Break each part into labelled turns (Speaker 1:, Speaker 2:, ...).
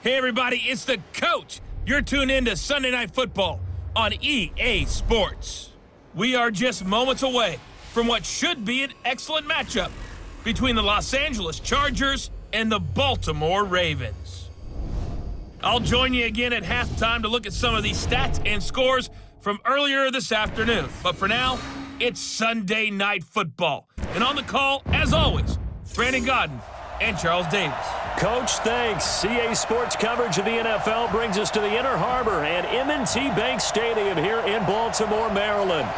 Speaker 1: Hey everybody, it's the coach. You're tuned in to Sunday Night Football on EA Sports. We are just moments away from what should be an excellent matchup between the Los Angeles Chargers and the Baltimore Ravens. I'll join you again at halftime to look at some of these stats and scores from earlier this afternoon. But for now, it's Sunday Night Football. And on the call, as always, Brandon Godden and Charles Davis.
Speaker 2: Coach, thanks. CA Sports coverage of the NFL brings us to the Inner Harbor and M&T Bank Stadium here in Baltimore, Maryland.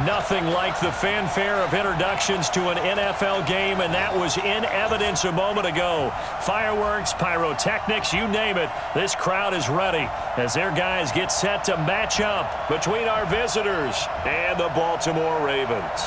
Speaker 2: Nothing like the fanfare of introductions to an NFL game, and that was in evidence a moment ago. Fireworks, pyrotechnics, you name it. This crowd is ready as their guys get set to match up between our visitors and the Baltimore Ravens.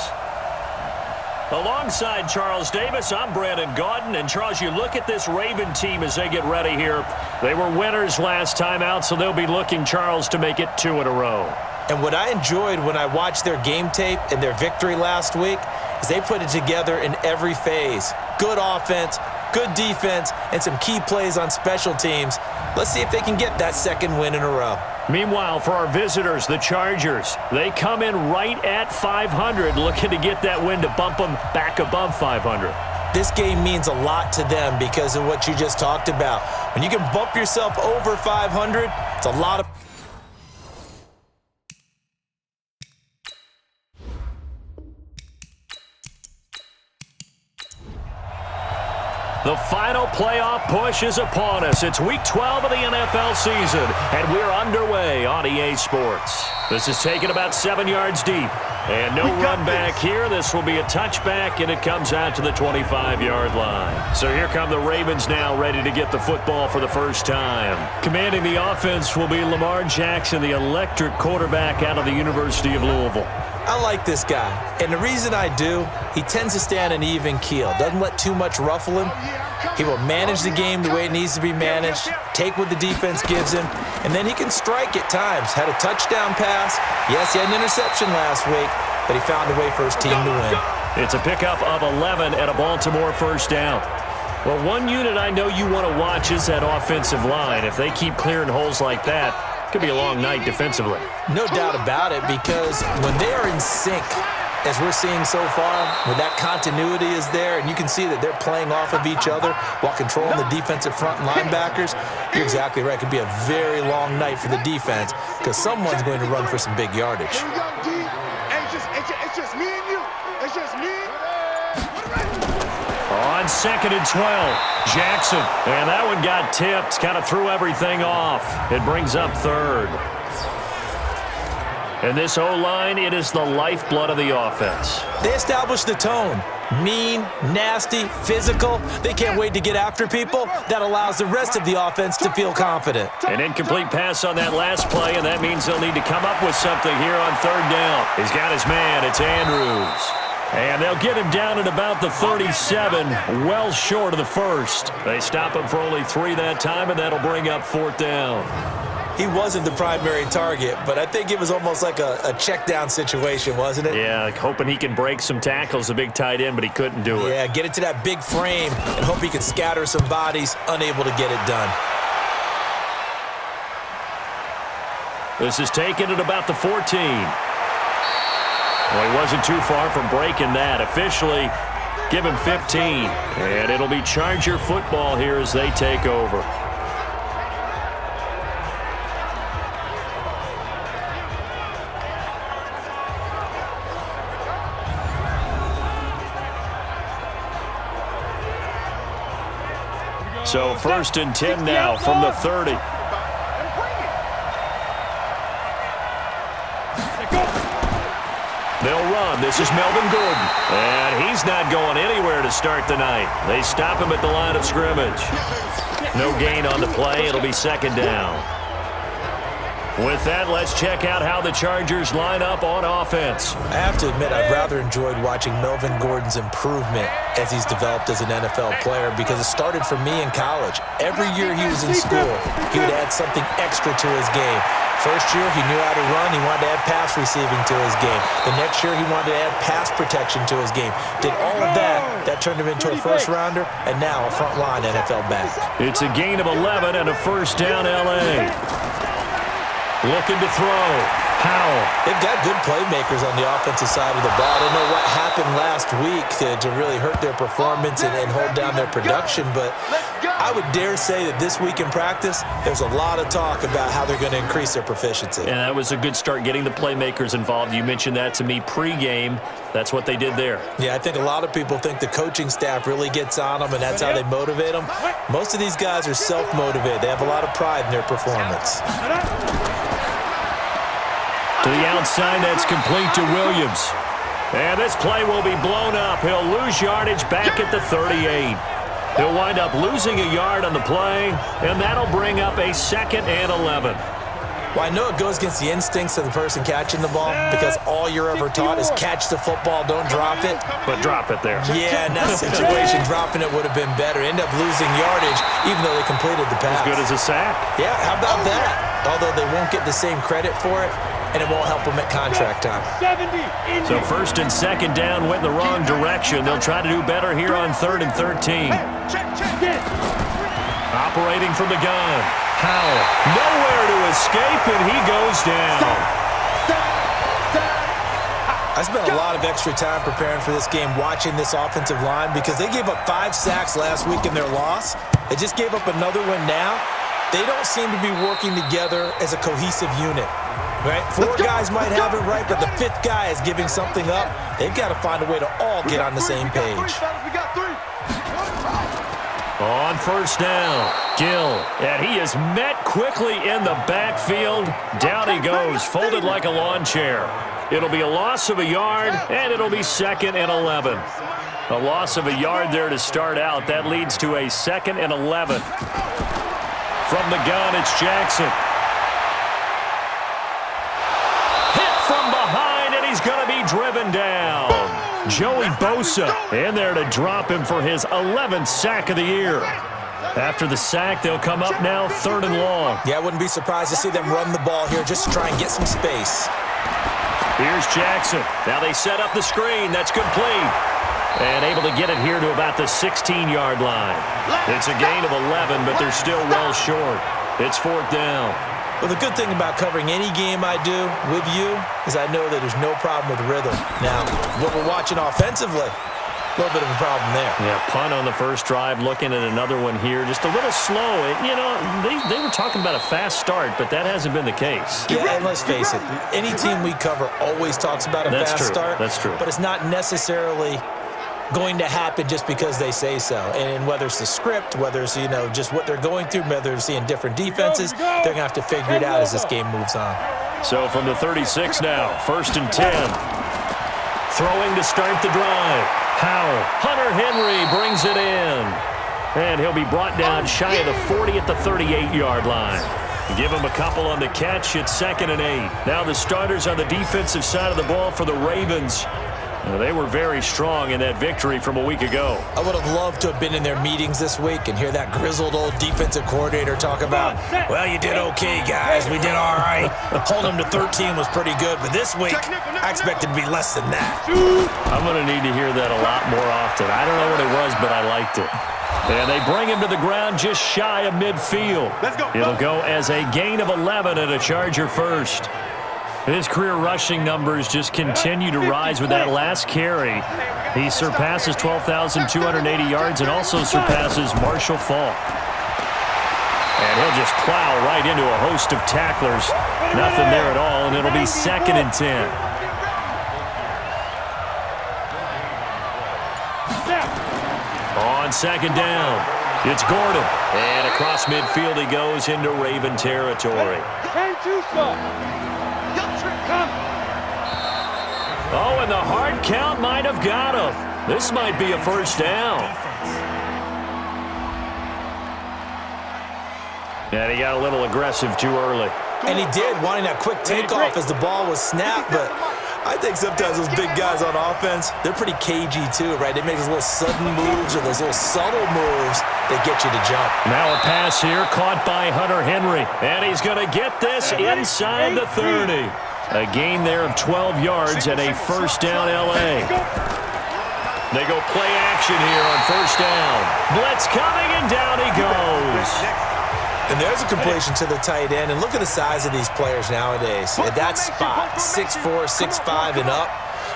Speaker 2: Alongside Charles Davis, I'm Brandon Godden. And, Charles, you look at this Raven team as they get ready here. They were winners last time out, so they'll be looking, Charles, to make it 2 in a row.
Speaker 3: And what I enjoyed when I watched their game tape and their victory last week is they put it together in every phase. Good offense, good defense, and some key plays on special teams. Let's see if they can get that second win in a row.
Speaker 2: Meanwhile, for our visitors, the Chargers, they come in right at 500, looking to get that win to bump them back above 500.
Speaker 3: This game means a lot to them because of what you just talked about. When you can bump yourself over 500, it's a lot of...
Speaker 2: The final playoff push is upon us. It's Week 12 of the NFL season, and we're underway on EA Sports. This is taken about 7 yards deep, and no run back here. This will be a touchback, and it comes out to the 25-yard line. So here come the Ravens now, ready to get the football for the first time. Commanding the offense will be Lamar Jackson, the electric quarterback out of the University of Louisville.
Speaker 3: I like this guy, and the reason I do, he tends to stay on an even keel, doesn't let too much ruffle him. He will manage the game the way it needs to be managed, take what the defense gives him, and then he can strike at times. Had a touchdown pass. Yes, he had an interception last week, but he found a way for his team to win.
Speaker 2: It's a pickup of 11 and a Baltimore first down. Well, one unit I know you want to watch is that offensive line. If they keep clearing holes like that, could be a long night defensively.
Speaker 3: No doubt about it, because when they are in sync, as we're seeing so far, when that continuity is there, and you can see that they're playing off of each other while controlling the defensive front and linebackers, you're exactly right. It could be a very long night for the defense because someone's going to run for some big yardage.
Speaker 4: It's just me and you. It's just me.
Speaker 2: On 2nd and 12, Jackson. And that one got tipped, kind of threw everything off. It brings up 3rd. And this O-line, it is the lifeblood of the offense.
Speaker 3: They established the tone. Mean, nasty, physical. They can't wait to get after people. That allows the rest of the offense to feel confident.
Speaker 2: An incomplete pass on that last play, and that means they'll need to come up with something here on 3rd down. He's got his man. It's Andrews. And they'll get him down at about the 37, well short of the first. They stop him for only 3 that time, and that'll bring up 4th down.
Speaker 3: He wasn't the primary target, but I think it was almost like a check down situation, wasn't it?
Speaker 2: Yeah, like hoping he can break some tackles, a big tight end, but he couldn't do it.
Speaker 3: Yeah, get it to that big frame and hope he can scatter some bodies, unable to get it done.
Speaker 2: This is taken at about the 14. Well, he wasn't too far from breaking that. Officially, give him 15. And it'll be Charger football here as they take over. So 1st and 10 now from the 30. They'll run. This is Melvin Gordon. And he's not going anywhere to start the night. They stop him at the line of scrimmage. No gain on the play. It'll be 2nd down. With that, let's check out how the Chargers line up on offense.
Speaker 3: I have to admit, I've rather enjoyed watching Melvin Gordon's improvement as he's developed as an NFL player because it started for me in college. Every year he was in school, he would add something extra to his game. First year, he knew how to run. He wanted to add pass receiving to his game. The next year, he wanted to add pass protection to his game. Did all of that That turned him into a first-rounder, and now a front-line NFL back.
Speaker 2: It's a gain of 11 and a first down, L.A. Looking to throw. Howell.
Speaker 3: They've got good playmakers on the offensive side of the ball. I don't know what happened last week to really hurt their performance and hold down their production, but I would dare say that this week in practice, there's a lot of talk about how they're going to increase their proficiency.
Speaker 2: And that was a good start, getting the playmakers involved. You mentioned that to me pregame. That's what they did there.
Speaker 3: Yeah, I think a lot of people think the coaching staff really gets on them, and that's how they motivate them. Most of these guys are self-motivated. They have a lot of pride in their performance.
Speaker 2: To the outside, that's complete to Williams. And this play will be blown up. He'll lose yardage back at the 38. He'll wind up losing a yard on the play, and that'll bring up a 2nd and 11.
Speaker 3: Well, I know it goes against the instincts of the person catching the ball because all you're ever taught is catch the football, don't drop it.
Speaker 2: But drop it there.
Speaker 3: Yeah, in that situation, dropping it would have been better. End up losing yardage even though they completed the pass.
Speaker 2: As good as a sack.
Speaker 3: Yeah, how about that? Although they won't get the same credit for it, and it won't help them at contract time.
Speaker 2: So 1st and 2nd down went in the wrong direction. They'll try to do better here on 3rd and 13. Operating from the gun. Howell. Nowhere to escape, and he goes down.
Speaker 3: I spent a lot of extra time preparing for this game watching this offensive line because they gave up 5 sacks last week in their loss. They just gave up another one now. They don't seem to be working together as a cohesive unit. Right? 4 guys might have it right, but the 5th guy is giving something up. They've got to find a way to all get on the same page.
Speaker 2: On 1st down, Gill, and he is met quickly in the backfield. Down he goes, folded like a lawn chair. It'll be a loss of a yard, and it'll be 2nd and 11. A loss of a yard there to start out. That leads to a 2nd and 11. From the gun, it's Jackson. From behind, and he's going to be driven down. Joey Bosa in there to drop him for his 11th sack of the year. After the sack, they'll come up now 3rd and long.
Speaker 3: Yeah, I wouldn't be surprised to see them run the ball here just to try and get some space.
Speaker 2: Here's Jackson. Now they set up the screen. That's complete. And able to get it here to about the 16-yard line. It's a gain of 11, but they're still well short. It's 4th down.
Speaker 3: Well, the good thing about covering any game I do with you is I know that there's no problem with rhythm. Now, what we're watching offensively, a little bit of a problem there.
Speaker 2: Yeah, punt on the first drive, looking at another one here. Just a little slow. You know, they were talking about a fast start, but that hasn't been the case.
Speaker 3: Yeah, and let's face it, any team we cover always talks about a fast start.
Speaker 2: That's true.
Speaker 3: But it's not necessarily going to happen just because they say so. And whether it's the script, whether it's, you know, just what they're going through, whether they're seeing different defenses, they're going to have to figure it out as this game moves on.
Speaker 2: So from the 36 now, 1st and 10. Throwing to start the drive. Howell. Hunter Henry brings it in. And he'll be brought down shy of the 40 at the 38-yard line. Give him a couple on the catch. It's 2nd and 8. Now the starters on the defensive side of the ball for the Ravens. They were very strong in that victory from a week ago.
Speaker 3: I would have loved to have been in their meetings this week and hear that grizzled old defensive coordinator talk about, well, you did okay, guys. We did all right. Holding them to 13 was pretty good, but this week, I expected to be less than that.
Speaker 2: I'm going to need to hear that a lot more often. I don't know what it was, but I liked it. And they bring him to the ground just shy of midfield. It'll go as a gain of 11 and a Charger first. His career rushing numbers just continue to rise with that last carry. He surpasses 12,280 yards and also surpasses Marshall Faulk. And he'll just plow right into a host of tacklers. Nothing there at all, and it'll be 2nd and 10. On 2nd down, it's Gordon. And across midfield he goes into Raven territory. Oh, and the hard count might have got him. This might be a first down. And he got a little aggressive too early.
Speaker 3: And he did, wanting that quick takeoff as the ball was snapped, but I think sometimes those big guys on offense, they're pretty cagey too, right? They make those little sudden moves or those little subtle moves that get you to jump.
Speaker 2: Now a pass here caught by Hunter Henry. And he's going to get this inside the 30. A gain there of 12 yards and a first down, L.A. They go play action here on first down. Blitz coming, and down he goes.
Speaker 3: And there's a completion to the tight end. And look at the size of these players nowadays. At that spot, 6'4", 6'5", and up.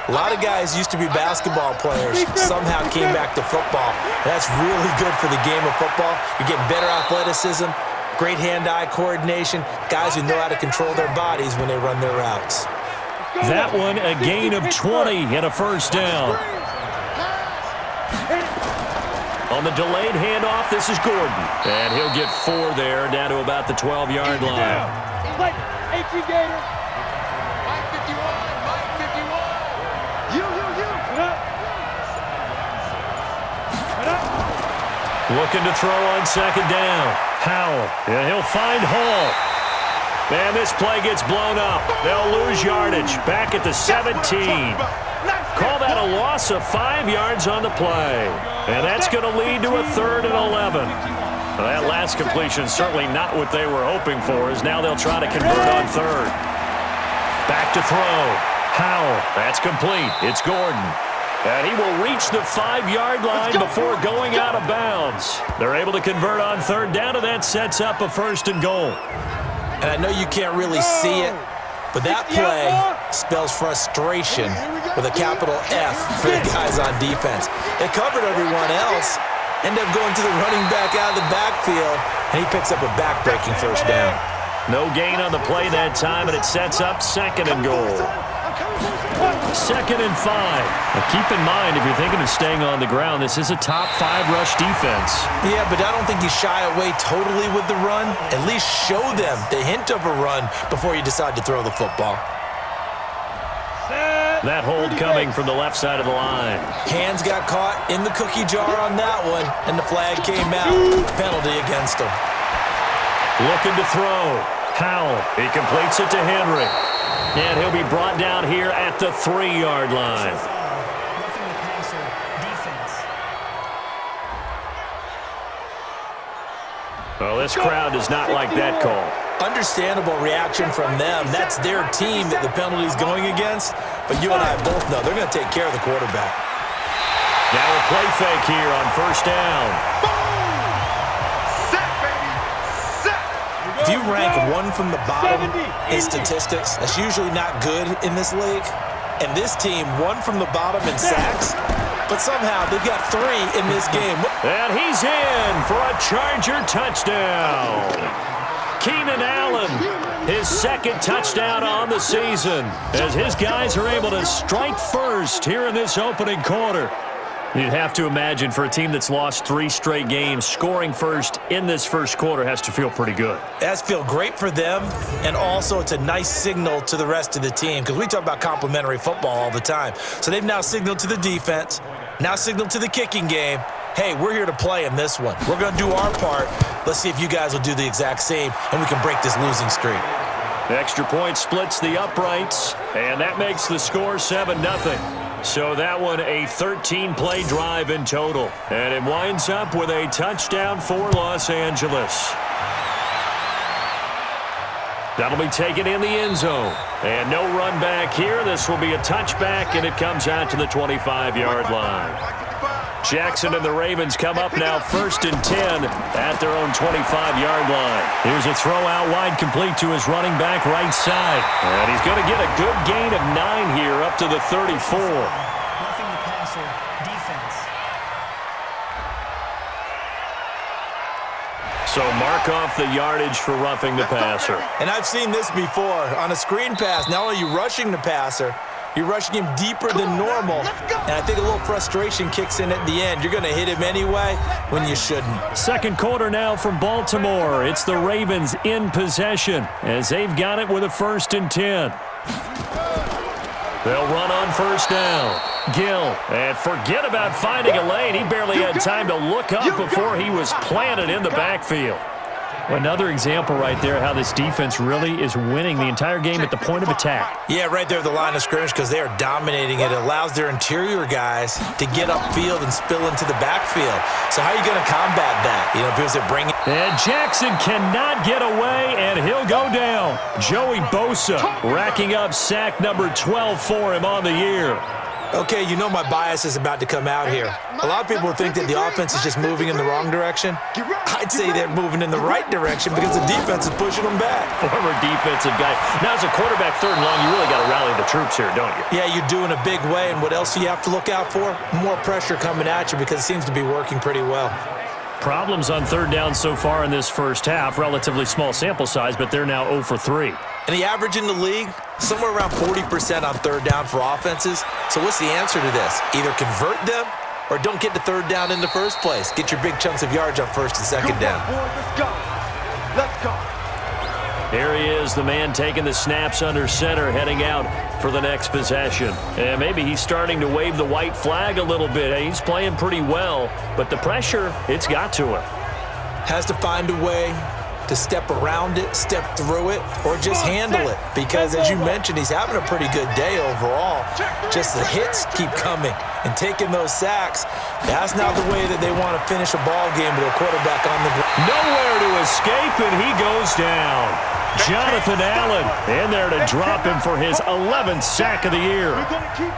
Speaker 3: A lot of guys used to be basketball players, somehow came back to football. And that's really good for the game of football. You're getting better athleticism, great hand-eye coordination, guys who know how to control their bodies when they run their routes.
Speaker 2: That one, a gain of 20 and a first down. On the delayed handoff, this is Gordon. And he'll get 4 there, down to about the 12-yard line. Looking to throw on second down. Howell, and he'll find Hall. And this play gets blown up. They'll lose yardage back at the 17. Call that a loss of 5 yards on the play. And that's going to lead to a 3rd and 11. Well, that last completion is certainly not what they were hoping for, as now they'll try to convert on 3rd. Back to throw. Howell. That's complete. It's Gordon. And he will reach the 5-yard line before going out of bounds. They're able to convert on 3rd down, and that sets up a 1st and goal.
Speaker 3: And I know you can't really see it, but that play spells frustration with a capital F for the guys on defense. They covered everyone else, end up going to the running back out of the backfield, and he picks up a back-breaking first down.
Speaker 2: No gain on the play that time, and it sets up 2nd and goal. 2nd and 5. Now keep in mind, if you're thinking of staying on the ground, this is a top 5 rush defense.
Speaker 3: Yeah, but I don't think you shy away totally with the run. At least show them the hint of a run before you decide to throw the football.
Speaker 2: That hold coming from the left side of the line.
Speaker 3: Hands got caught in the cookie jar on that one, and the flag came out. Penalty against him.
Speaker 2: Looking to throw. Howell. He completes it to Henry. And he'll be brought down here at the 3-yard line. Well, this crowd does not like that call.
Speaker 3: Understandable reaction from them. That's their team that the penalty's going against. But you and I both know they're going to take care of the quarterback.
Speaker 2: Now a play fake here on first down.
Speaker 3: If you rank one from the bottom in statistics, that's usually not good in this league. And this team, one from the bottom in sacks, but somehow they've got 3 in this game.
Speaker 2: And he's in for a Charger touchdown. Keenan Allen, his 2nd touchdown on the season, as his guys are able to strike first here in this opening quarter. You'd have to imagine for a team that's lost 3 straight games, scoring first in this first quarter has to feel pretty good.
Speaker 3: That's feel great for them, and also it's a nice signal to the rest of the team, because we talk about complimentary football all the time. So they've now signaled to the defense, now signaled to the kicking game, hey, we're here to play in this one. We're going to do our part. Let's see if you guys will do the exact same, and we can break this losing streak.
Speaker 2: The extra point splits the uprights, and that makes the score 7-0. So that one a 13-play drive in total. And it winds up with a touchdown for Los Angeles. That'll be taken in the end zone. And no run back here. This will be a touchback, and it comes out to the 25-yard line. Jackson and the Ravens come up now 1st and 10 at their own 25-yard line. Here's a throw out wide, complete to his running back right side. And he's going to get a good gain of 9 here up to the 34.
Speaker 5: Roughing the passer, defense.
Speaker 2: So mark off the yardage for roughing the passer.
Speaker 3: And I've seen this before. On a screen pass, not only are you rushing the passer, you're rushing him deeper than normal. And I think a little frustration kicks in at the end. You're going to hit him anyway when you shouldn't.
Speaker 2: Second quarter now from Baltimore. It's the Ravens in possession as they've got it with a 1st and 10. They'll run on first down. Gill, and forget about finding a lane. He barely had time to look up before he was planted in the backfield. Another example right there how this defense really is winning the entire game at the point of attack.
Speaker 3: Yeah, right there at the line of scrimmage, because they are dominating it. It allows their interior guys to get upfield and spill into the backfield. So how are you going to combat that? You know, because they're bringing...
Speaker 2: And Jackson cannot get away, and he'll go down. Joey Bosa racking up sack number 12 for him on the year.
Speaker 3: Okay, you know my bias is about to come out here. A lot of people think that the offense is just moving in the wrong direction. I'd say they're moving in the right direction because the defense is pushing them back.
Speaker 2: Former defensive guy. Now, as a quarterback, 3rd and long, you really got to rally the troops here, don't you?
Speaker 3: Yeah, you do in a big way, and what else do you have to look out for? More pressure coming at you because it seems to be working pretty well.
Speaker 2: Problems on 3rd down so far in this first half. Relatively small sample size, but they're now 0 for 3.
Speaker 3: And the average in the league, somewhere around 40% on 3rd down for offenses. So what's the answer to this? Either convert them or don't get to 3rd down in the first place. Get your big chunks of yards on 1st and 2nd down.
Speaker 4: Let's go. Let's go.
Speaker 2: Here he is, the man taking the snaps under center, heading out for the next possession. And maybe he's starting to wave the white flag a little bit. He's playing pretty well, but the pressure, it's got to him.
Speaker 3: Has to find a way to step around it, step through it, or just handle it. Because as you mentioned, he's having a pretty good day overall. Just the hits keep coming and taking those sacks. That's not the way that they want to finish a ball game with a quarterback on the ground.
Speaker 2: Nowhere to escape, and he goes down. Jonathan Allen in there to drop him for his 11th sack of the year.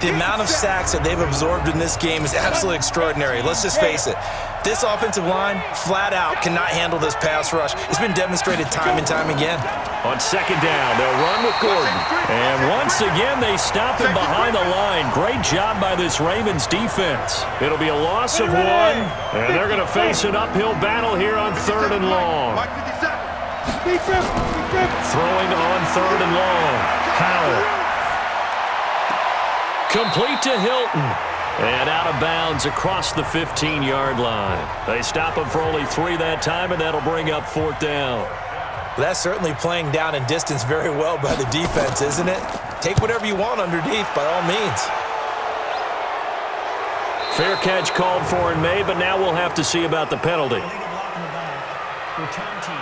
Speaker 3: The amount of sacks that they've absorbed in this game is absolutely extraordinary. Let's just face it. This offensive line, flat out, cannot handle this pass rush. It's been demonstrated time and time again.
Speaker 2: On 2nd down, they'll run with Gordon. And once again, they stop him behind the line. Great job by this Ravens defense. It'll be a loss of 1, and they're going to face an uphill battle here on 3rd and long. Throwing on 3rd and long. Howell. Complete to Hilton. And out of bounds across the 15-yard line. They stop him for only 3 that time, and that'll bring up 4th down.
Speaker 3: That's certainly playing down and distance very well by the defense, isn't it? Take whatever you want underneath, by all means.
Speaker 2: Fair catch called for and made, but now we'll have to see about the penalty.
Speaker 5: Illegal block in the back. Return team.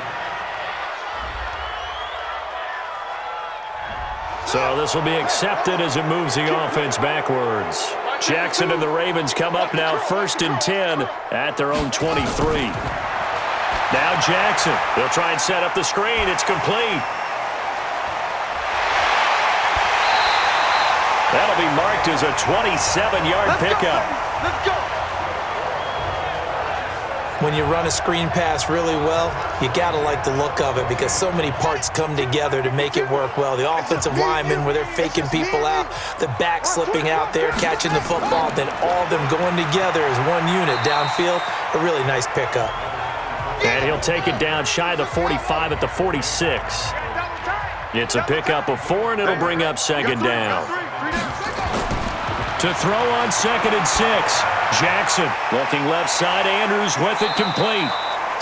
Speaker 2: So this will be accepted as it moves the offense backwards. Jackson and the Ravens come up now 1st and 10 at their own 23. Now Jackson. They'll try and set up the screen. It's complete. That'll be marked as a 27-yard pickup.
Speaker 4: Let's go.
Speaker 3: When you run a screen pass really well, you got to like the look of it because so many parts come together to make it work well. The offensive linemen where they're faking people out, the back slipping out there, catching the football, then all of them going together as one unit downfield. A really nice pickup.
Speaker 2: And he'll take it down shy of the 45 at the 46. It's a pickup of 4, and it'll bring up 2nd down. To throw on 2nd and 6. Jackson looking left side. Andrews with it complete.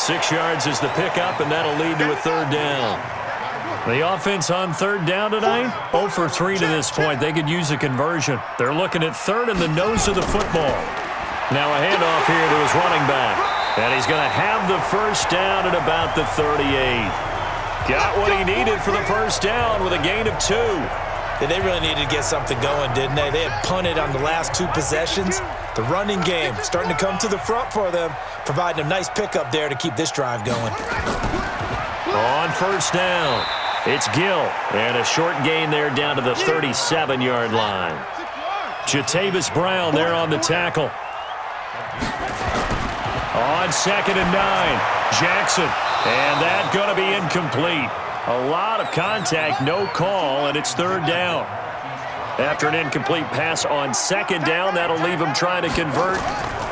Speaker 2: 6 yards is the pickup, and that'll lead to a 3rd down. The offense on 3rd down tonight, 0 for 3 to this point. They could use a conversion. They're looking at 3rd and the nose of the football. Now a handoff here to his running back. And he's going to have the 1st down at about the 38. Got what he needed for the 1st down with a gain of 2.
Speaker 3: Yeah, they really needed to get something going, didn't they? They had punted on the last 2 possessions. The running game starting to come to the front for them, providing a nice pickup there to keep this drive going.
Speaker 2: On 1st down, it's Gill. And a short gain there down to the 37-yard line. Jatavis Brown there on the tackle. On 2nd and 9, Jackson. And that going to be incomplete. A lot of contact, no call, and it's 3rd down. After an incomplete pass on 2nd down, that'll leave him trying to convert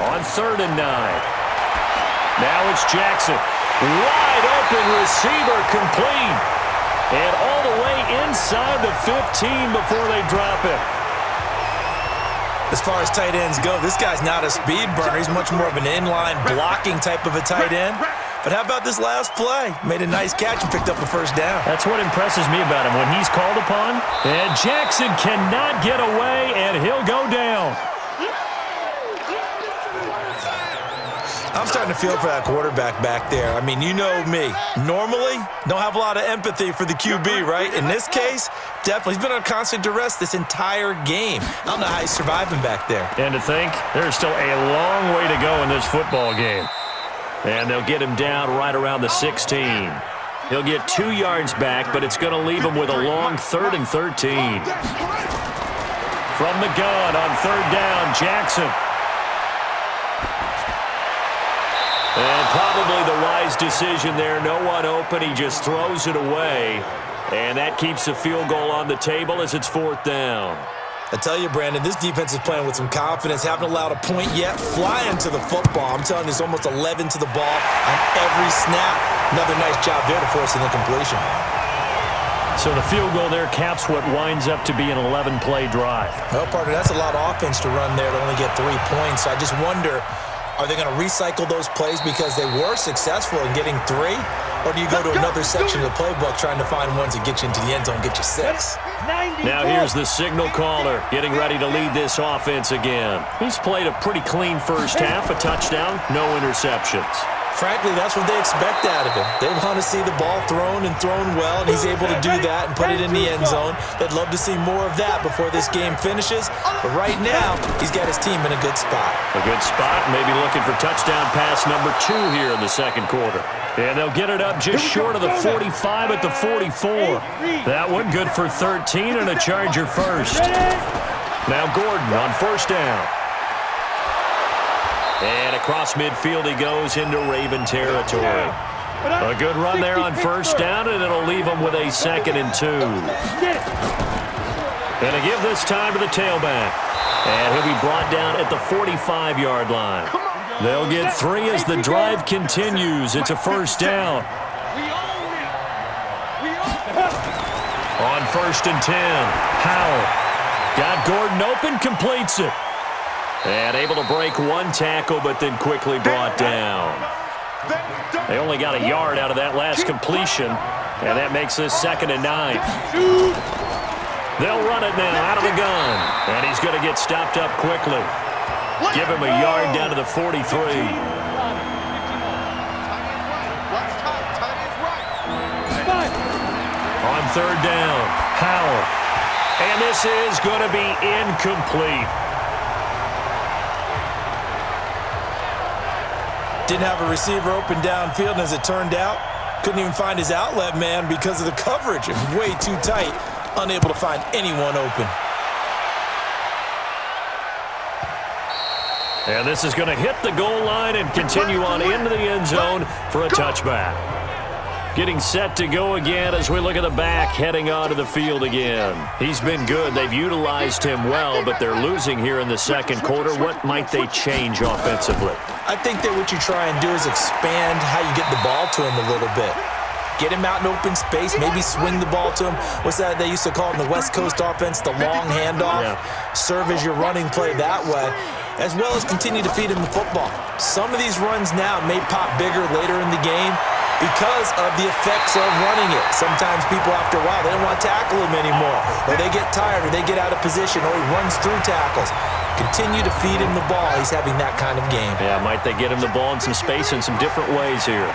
Speaker 2: on 3rd and 9. Now it's Jackson. Wide open receiver complete. And all the way inside the 15 before they drop it.
Speaker 3: As far as tight ends go, this guy's not a speed burner. He's much more of an inline blocking type of a tight end. But how about this last play? Made a nice catch and picked up a 1st down.
Speaker 2: That's what impresses me about him when he's called upon. And Jackson cannot get away, and he'll go down.
Speaker 3: I'm starting to feel for that quarterback back there. I mean, you know me. Normally, don't have a lot of empathy for the QB, right? In this case, definitely. He's been on constant duress this entire game. I don't know how he's surviving back there.
Speaker 2: And to think, there's still a long way to go in this football game. And they'll get him down right around the 16. He'll get 2 yards back, but it's going to leave him with a long 3rd and 13. From the gun on third down, Jackson. And probably the wise decision there. No one open. He just throws it away. And that keeps the field goal on the table as it's fourth down.
Speaker 3: I tell you, Brandon, this defense is playing with some confidence. Haven't allowed a point yet. Flying to the football. I'm telling you, it's almost 11 to the ball on every snap. Another nice job there to force an incompletion.
Speaker 2: So the field goal there caps what winds up to be an 11-play drive.
Speaker 3: Well, partner, that's a lot of offense to run there to only get 3 points. So I just wonder, are they going to recycle those plays because they were successful in getting 3? Or do you go to another section of the playbook trying to find ones that get you into the end zone and get you 6?
Speaker 2: Now here's the signal caller getting ready to lead this offense again. He's played a pretty clean first half, a touchdown, no interceptions.
Speaker 3: Frankly, that's what they expect out of him. They want to see the ball thrown and thrown well, and he's able to do that and put it in the end zone. They'd love to see more of that before this game finishes. But right now, he's got his team in a good spot.
Speaker 2: A good spot, maybe looking for touchdown pass number 2 here in the second quarter. And they'll get it up just short of the 45 at the 44. That one good for 13 and a Charger first. Now Gordon on first down. And across midfield he goes into Raven territory. A good run there on first down, and it'll leave him with a 2nd and 2. And to give this time to the tailback. And he'll be brought down at the 45-yard line. They'll get 3 as the drive continues. It's a first down. On 1st and 10, Howell got Gordon open, completes it. And able to break 1 tackle, but then quickly brought down. They only got a yard out of that last completion, and that makes this 2nd and 9. They'll run it now out of the gun, and he's going to get stopped up quickly. Give him a yard down to the 43. On third down, Howell. And this is going to be incomplete.
Speaker 3: Didn't have a receiver open downfield, and as it turned out, couldn't even find his outlet man because of the coverage. It was way too tight, unable to find anyone open.
Speaker 2: And this is going to hit the goal line and continue on into the end zone for a touchback. Getting set to go again as we look at the back heading onto the field again. He's been good. They've utilized him well, but they're losing here in the second quarter. What might they change offensively?
Speaker 3: I think that what you try and do is expand how you get the ball to him a little bit. Get him out in open space, maybe swing the ball to him. What's that they used to call it in the West Coast offense, the long handoff? Yeah. Serve as your running play that way, as well as continue to feed him the football. Some of these runs now may pop bigger later in the game because of the effects of running it. Sometimes people, after a while, they don't want to tackle him anymore, or they get tired, or they get out of position, or he runs through tackles. Continue to feed him the ball. He's having that kind of game.
Speaker 2: Yeah, might they get him the ball in some space in some different ways here.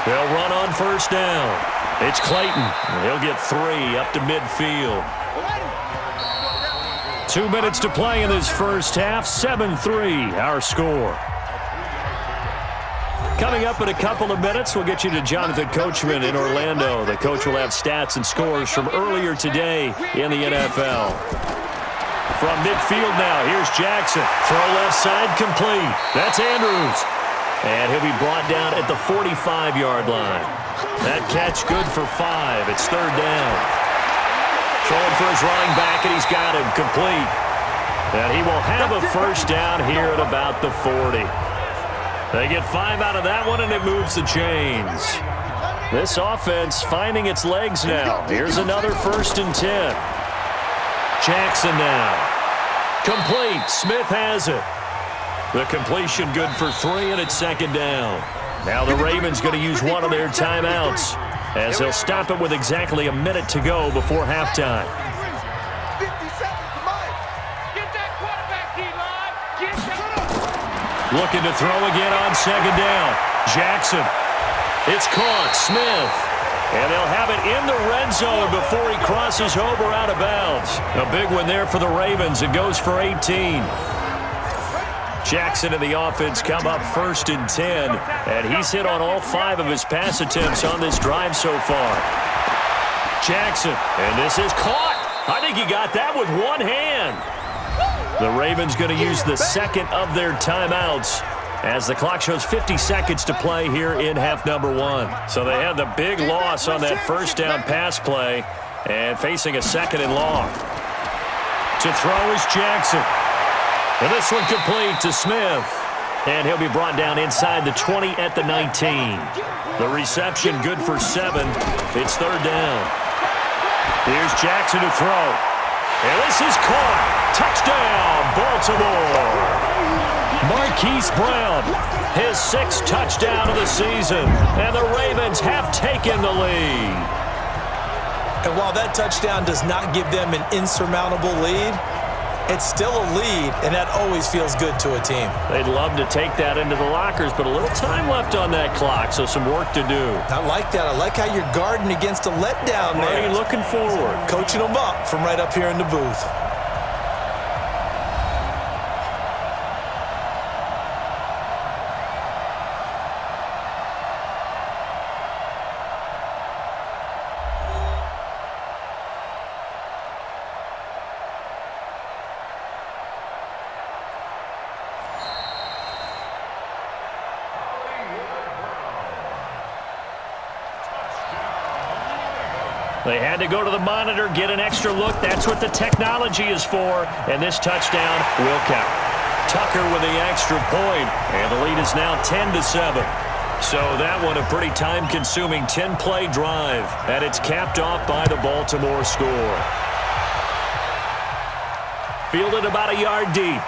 Speaker 2: They'll run on first down. It's Clayton. He'll get 3 up to midfield. 2 minutes to play in this first half. 7-3, our score. Coming up in a couple of minutes, we'll get you to Jonathan Coachman in Orlando. The coach will have stats and scores from earlier today in the NFL. From midfield now, here's Jackson. Throw left side, complete. That's Andrews. And he'll be brought down at the 45-yard line. That catch good for 5. It's third down. Throwing for his running back, and he's got him complete. And he will have a first down here at about the 40. They get 5 out of that one, and it moves the chains. This offense finding its legs now. Here's another 1st and 10. Jackson now. Complete. Smith has it. The completion good for 3, and it's 2nd down. Now the Ravens going to use one of their timeouts as they'll stop it with exactly a minute to go before halftime. Looking to throw again on 2nd down. Jackson. It's caught. Smith. And they'll have it in the red zone before he crosses over out of bounds. A big one there for the Ravens. It goes for 18. Jackson and the offense come up 1st and 10. And he's hit on all 5 of his pass attempts on this drive so far. Jackson. And this is caught. I think he got that with one hand. The Ravens going to use the second of their timeouts as the clock shows 50 seconds to play here in half number 1. So they had the big loss on that first down pass play and facing a second and long. To throw is Jackson. And this one complete to Smith. And he'll be brought down inside the 20 at the 19. The reception good for 7. It's third down. Here's Jackson to throw. And this is caught. Touchdown, Baltimore. Marquise Brown, his 6th touchdown of the season. And the Ravens have taken the lead.
Speaker 3: And while that touchdown does not give them an insurmountable lead, it's still a lead, and that always feels good to a team.
Speaker 2: They'd love to take that into the lockers, but a little time left on that clock, so some work to do.
Speaker 3: I like that. I like how you're guarding against a letdown there.
Speaker 2: Already looking forward.
Speaker 3: Coaching them up from right up here in the booth.
Speaker 2: They had to go to the monitor, get an extra look. That's what the technology is for. And this touchdown will count. Tucker with the extra point. And the lead is now 10-7. So that one a pretty time-consuming 10-play drive. And it's capped off by the Baltimore score. Fielded about a yard deep.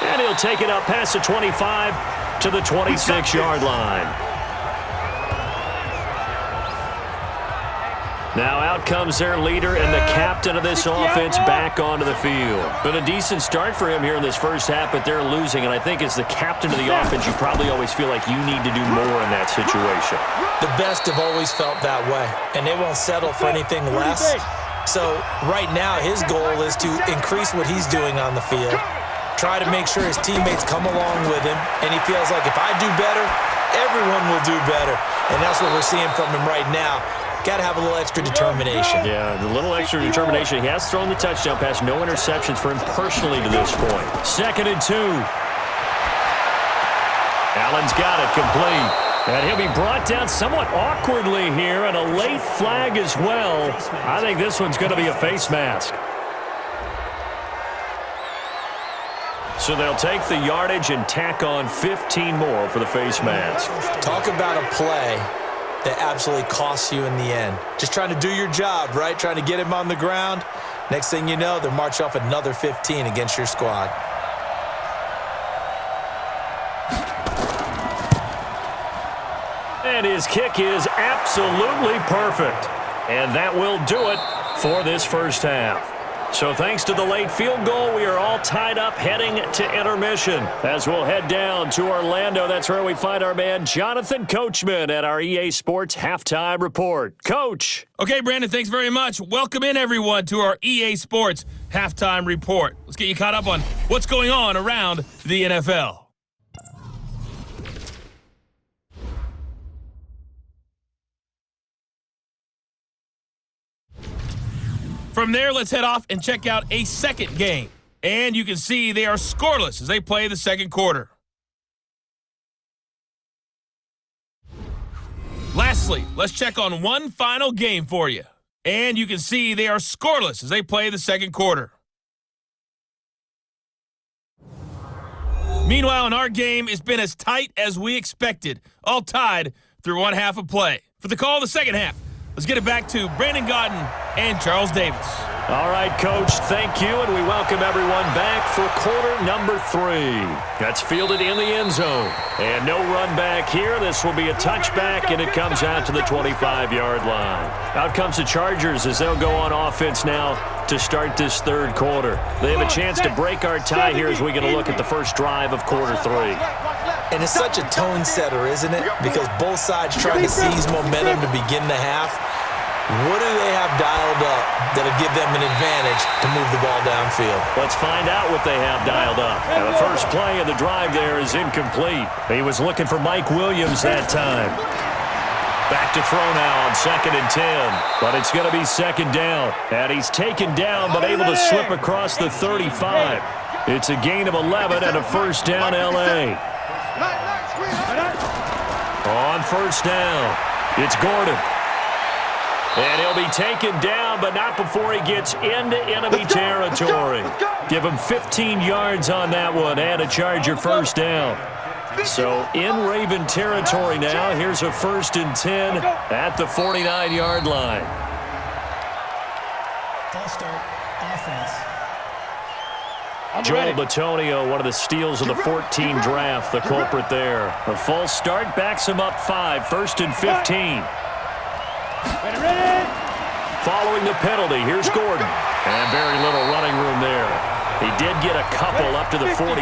Speaker 2: And he'll take it up past the 25 to the 26-yard line. Now out comes their leader and the captain of this offense back onto the field. Been a decent start for him here in this first half, but they're losing. And I think as the captain of the offense, you probably always feel like you need to do more in that situation.
Speaker 3: The best have always felt that way, and they won't settle for anything less. So right now his goal is to increase what he's doing on the field, try to make sure his teammates come along with him, and he feels like if I do better, everyone will do better. And that's what we're seeing from him right now. Got to have a little extra determination.
Speaker 2: Yeah, the little extra determination. He has thrown the touchdown pass. No interceptions for him personally to this point. 2nd and 2. Allen's got it complete. And he'll be brought down somewhat awkwardly here, and a late flag as well. I think this one's going to be a face mask. So they'll take the yardage and tack on 15 more for the face mask.
Speaker 3: Talk about a play that absolutely costs you in the end. Just trying to do your job, right? Trying to get him on the ground. Next thing you know, they'll march off another 15 against your squad.
Speaker 2: And his kick is absolutely perfect. And that will do it for this first half. So thanks to the late field goal, we are all tied up heading to intermission. As we'll head down to Orlando, that's where we find our man Jonathan Coachman at our EA Sports Halftime Report. Coach.
Speaker 1: Okay, Brandon, thanks very much. Welcome in, everyone, to our EA Sports Halftime Report. Let's get you caught up on what's going on around the NFL. From there, let's head off and check out a second game. And you can see they are scoreless as they play the second quarter. Lastly, let's check on one final game for you. And you can see they are scoreless as they play the second quarter. Meanwhile, in our game, it's been as tight as we expected, all tied through one half of play. For the call of the second half, let's get it back to Brandon Godden and Charles Davis.
Speaker 2: All right, Coach, thank you, and we welcome everyone back for quarter number 3. That's fielded in the end zone. And no run back here. This will be a touchback, and it comes out to the 25-yard line. Out comes the Chargers as they'll go on offense now to start this third quarter. They have a chance to break our tie here as we get a look at the first drive of quarter 3.
Speaker 3: And it's such a tone setter, isn't it? Because both sides trying to seize momentum to begin the half. What do they have dialed up that'll give them an advantage to move the ball downfield?
Speaker 2: Let's find out what they have dialed up. And the first play of the drive there is incomplete. He was looking for Mike Williams that time. Back to throw now on 2nd and 10. But it's going to be 2nd down. And he's taken down but able to slip across the 35. It's a gain of 11 and a 1st down L.A. On 1st down, it's Gordon. And he'll be taken down, but not before he gets into enemy territory. Give him 15 yards on that one and a Charger 1st down. So in Raven territory now. Here's a 1st and 10 at the 49-yard line.
Speaker 5: False start, offense.
Speaker 2: Joel Bitonio, one of the steals of the 14 draft, the culprit there. A false start backs him up 5, 1st and 15. Following the penalty, here's Gordon. And very little running room there. He did get a couple up to the 49.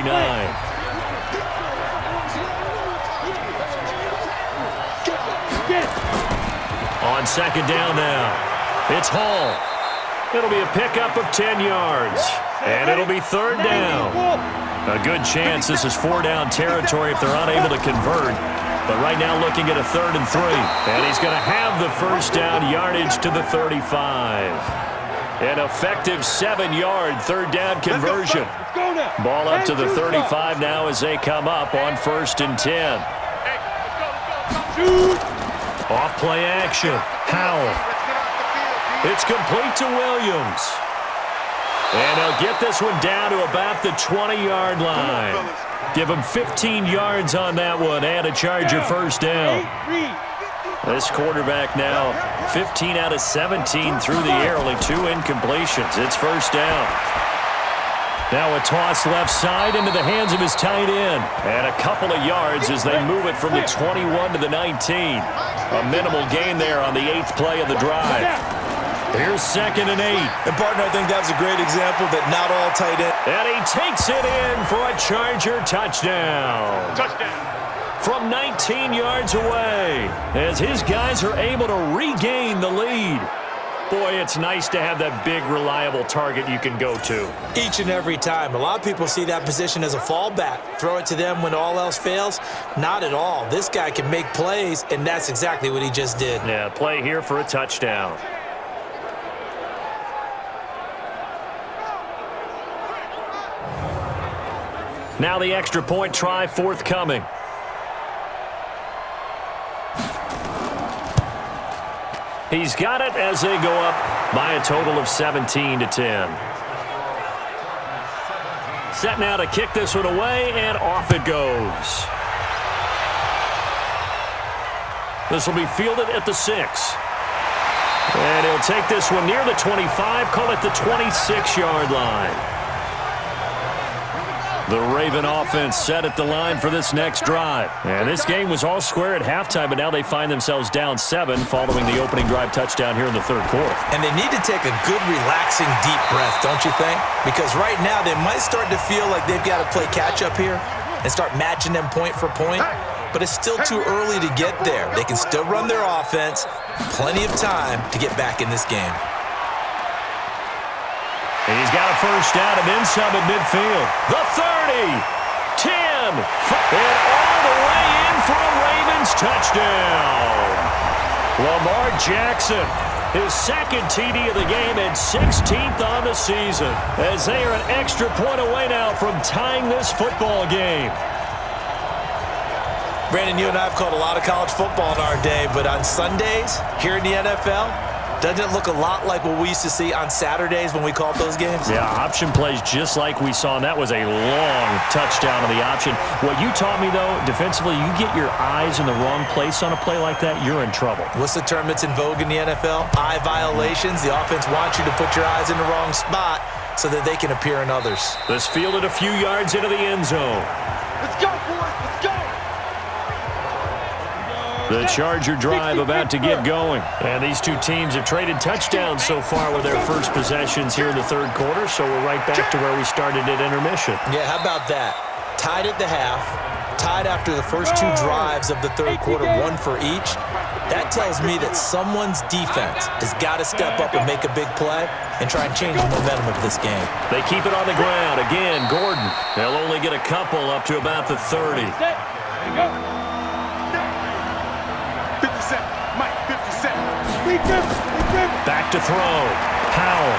Speaker 2: On 2nd down now, it's Hall. It'll be a pickup of 10 yards. And it'll be 3rd down. A good chance this is 4-down territory if they're unable to convert. But right now looking at a 3rd and 3. And he's going to have the 1st down yardage to the 35. An effective 7-yard 3rd down conversion. Ball up to the 35 now as they come up on 1st and 10. Off play action. Howell. It's complete to Williams. And they'll get this one down to about the 20-yard line. Give him 15 yards on that one and a Charger 1st down. This quarterback now 15 out of 17 through the air, only 2 incompletions. It's 1st down. Now a toss left side into the hands of his tight end. And a couple of yards as they move it from the 21 to the 19. A minimal gain there on the 8th play of the drive. Here's 2nd and 8.
Speaker 3: And, partner, I think that was a great example that not all tight ends.
Speaker 2: And he takes it in for a Charger touchdown. From 19 yards away as his guys are able to regain the lead. Boy, it's nice to have that big, reliable target you can go to.
Speaker 3: Each and every time. A lot of people see that position as a fallback. Throw it to them when all else fails. Not at all. This guy can make plays, and that's exactly what he just did.
Speaker 2: Yeah, play here for a touchdown. Now the extra point try forthcoming. He's got it as they go up by a total of 17 to 10. Set now to kick this one away, and off it goes. This will be fielded at the 6. And he'll take this one near the 25, call it the 26-yard line. The Raven offense set at the line for this next drive. And this game was all square at halftime, but now they find themselves down 7 following the opening drive touchdown here in the 3rd quarter.
Speaker 3: And they need to take a good, relaxing, deep breath, don't you think? Because right now they might start to feel like they've got to play catch-up here and start matching them point for point. But it's still too early to get there. They can still run their offense. Plenty of time to get back in this game.
Speaker 2: He's got a 1st down and then some at midfield. The 30, 10, and all the way in for a Ravens touchdown. Lamar Jackson, his 2nd TD of the game and 16th on the season, as they are an extra point away now from tying this football game.
Speaker 3: Brandon, you and I have called a lot of college football in our day, but on Sundays here in the NFL, doesn't it look a lot like what we used to see on Saturdays when we called those games?
Speaker 2: Yeah, option plays just like we saw, and that was a long touchdown on the option. What you taught me, though, defensively, you get your eyes in the wrong place on a play like that, you're in trouble.
Speaker 3: What's the term that's in vogue in the NFL? Eye violations. The offense wants you to put your eyes in the wrong spot so that they can appear in others.
Speaker 2: This fielded a few yards into the end zone.
Speaker 4: Let's go, boys. Let's go.
Speaker 2: The Charger drive about to get going. And these two teams have traded touchdowns so far with their first possessions here in the 3rd quarter, so we're right back to where we started at intermission.
Speaker 3: Yeah, how about that? Tied at the half, tied after the first 2 drives of the 3rd quarter, 1 for each. That tells me that someone's defense has got to step up and make a big play and try and change the momentum of this game.
Speaker 2: They keep it on the ground. Again, Gordon. They'll only get a couple up to about the 30.
Speaker 4: There you go. 50 Cent,
Speaker 2: Back to throw. Powell.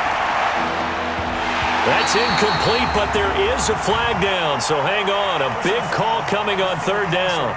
Speaker 2: That's incomplete, but there is a flag down, so hang on. A big call coming on third down.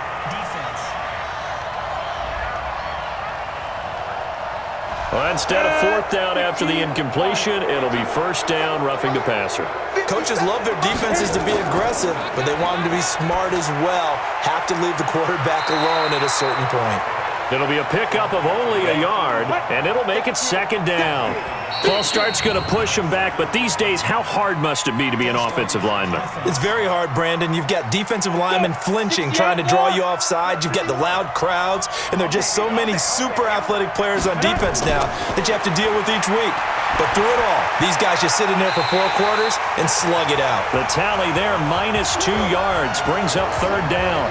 Speaker 2: Well, instead of fourth down after the incompletion, it'll be first down, roughing the passer.
Speaker 3: Coaches love their defenses to be aggressive, but they want them to be smart as well. Have to leave the quarterback alone at a certain point.
Speaker 2: It'll be a pickup of only a yard, and it'll make it second down. False start's going to push him back, but these days, how hard must it be to be an offensive lineman?
Speaker 3: It's very hard, Brandon. You've got defensive linemen flinching, trying to draw you offside. You've got the loud crowds, and there are just so many super athletic players on defense now that you have to deal with each week. But through it all, these guys just sit in there for 4 quarters and slug it out.
Speaker 2: The tally there, -2 yards, brings up third down.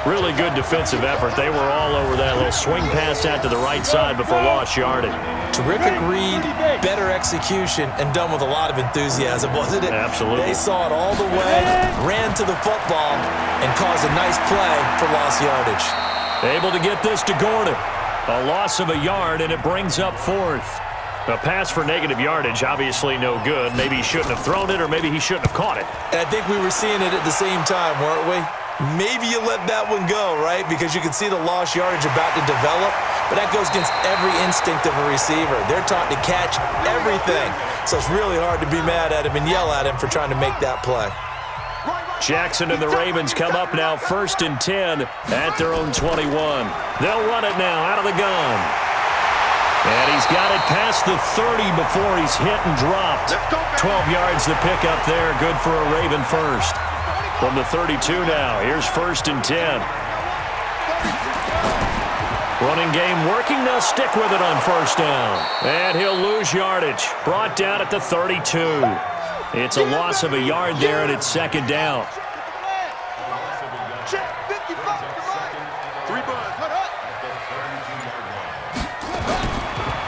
Speaker 2: Really good defensive effort. They were all over that little swing pass out to the right side before lost yardage.
Speaker 3: Terrific read, better execution, and done with a lot of enthusiasm, wasn't it?
Speaker 2: Absolutely.
Speaker 3: They saw it all the way, ran to the football, and caused a nice play for lost yardage.
Speaker 2: Able to get this to Gordon. A loss of a yard, and it brings up fourth. A pass for negative yardage, obviously no good. Maybe he shouldn't have thrown it, or maybe he shouldn't have caught it.
Speaker 3: And I think we were seeing it at the same time, weren't we? Maybe you let that one go, right? Because you can see the lost yardage about to develop, but that goes against every instinct of a receiver. They're taught to catch everything, so it's really hard to be mad at him and yell at him for trying to make that play.
Speaker 2: Jackson and the Ravens come up now 1st and 10 at their own 21. They'll run it now out of the gun. And he's got it past the 30 before he's hit and dropped. 12 yards the pickup there, good for a Raven first. From the 32 now, here's 1st and 10. Running game working, they'll stick with it on first down. And he'll lose yardage, brought down at the 32. It's a loss of a yard there, and it's second down.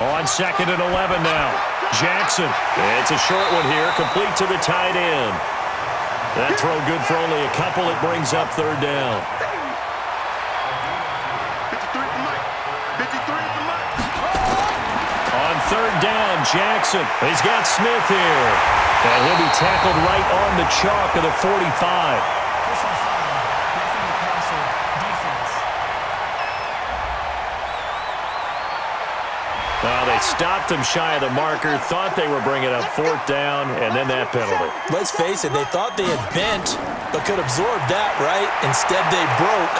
Speaker 2: On 2nd and 11 now. Jackson, it's a short one here, complete to the tight end. That throw good for only a couple. It brings up third down. On third down, Jackson. He's got Smith here. And he'll be tackled right on the chalk of the 45. Well, they stopped him shy of the marker, thought they were bringing up fourth down, and then that penalty.
Speaker 3: Let's face it, they thought they had bent, but could absorb that, right? Instead, they broke.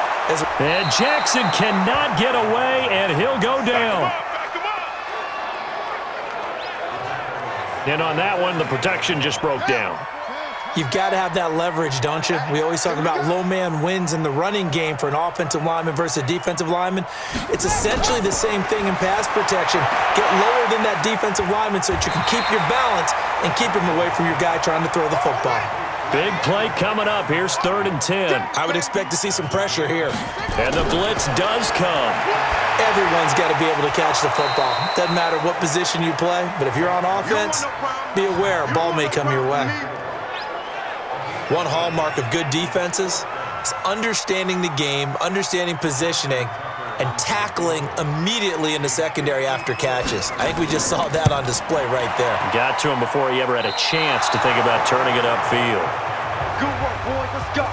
Speaker 2: And Jackson cannot get away, and he'll go down. And on that one, the protection just broke down.
Speaker 3: You've got to have that leverage, don't you? We always talk about low man wins in the running game for an offensive lineman versus a defensive lineman. It's essentially the same thing in pass protection. Get lower than that defensive lineman so that you can keep your balance and keep him away from your guy trying to throw the football.
Speaker 2: Big play coming up. Here's 3rd and 10.
Speaker 3: I would expect to see some pressure here.
Speaker 2: And the blitz does come.
Speaker 3: Everyone's got to be able to catch the football. Doesn't matter what position you play, but if you're on offense, be aware a ball may come your way. One hallmark of good defenses is understanding the game, understanding positioning, and tackling immediately in the secondary after catches. I think we just saw that on display right there.
Speaker 2: Got to him before he ever had a chance to think about turning it upfield.
Speaker 4: Good work, boys. Let's go.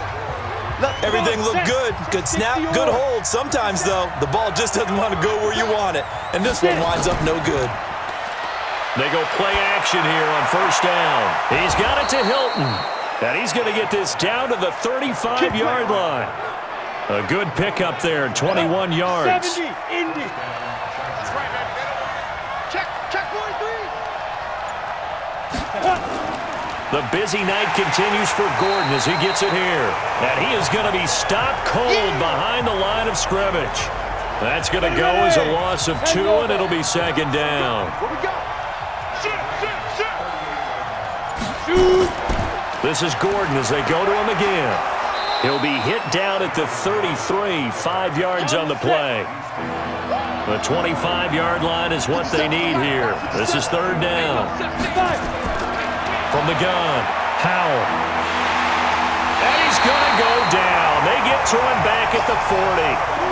Speaker 3: Everything looked good. Good snap, good hold. Sometimes, though, the ball just doesn't want to go where you want it. And this one winds up no good.
Speaker 2: They go play action here on first down. He's got it to Hilton. And he's going to get this down to the 35-yard line. A good pickup there, 21 yards.
Speaker 4: 70, Indy. That's right, man. Check 43.
Speaker 2: The busy night continues for Gordon as he gets it here. And he is going to be stopped cold behind the line of scrimmage. That's going to go as a loss of 2, and it'll be second down.
Speaker 4: Where we go?
Speaker 2: Shoot. This is Gordon as they go to him again. He'll be hit down at the 33, 5 yards on the play. The 25-yard line is what they need here. This is third down. From the gun, Howell. And he's going to go down. They get to him back at the 40.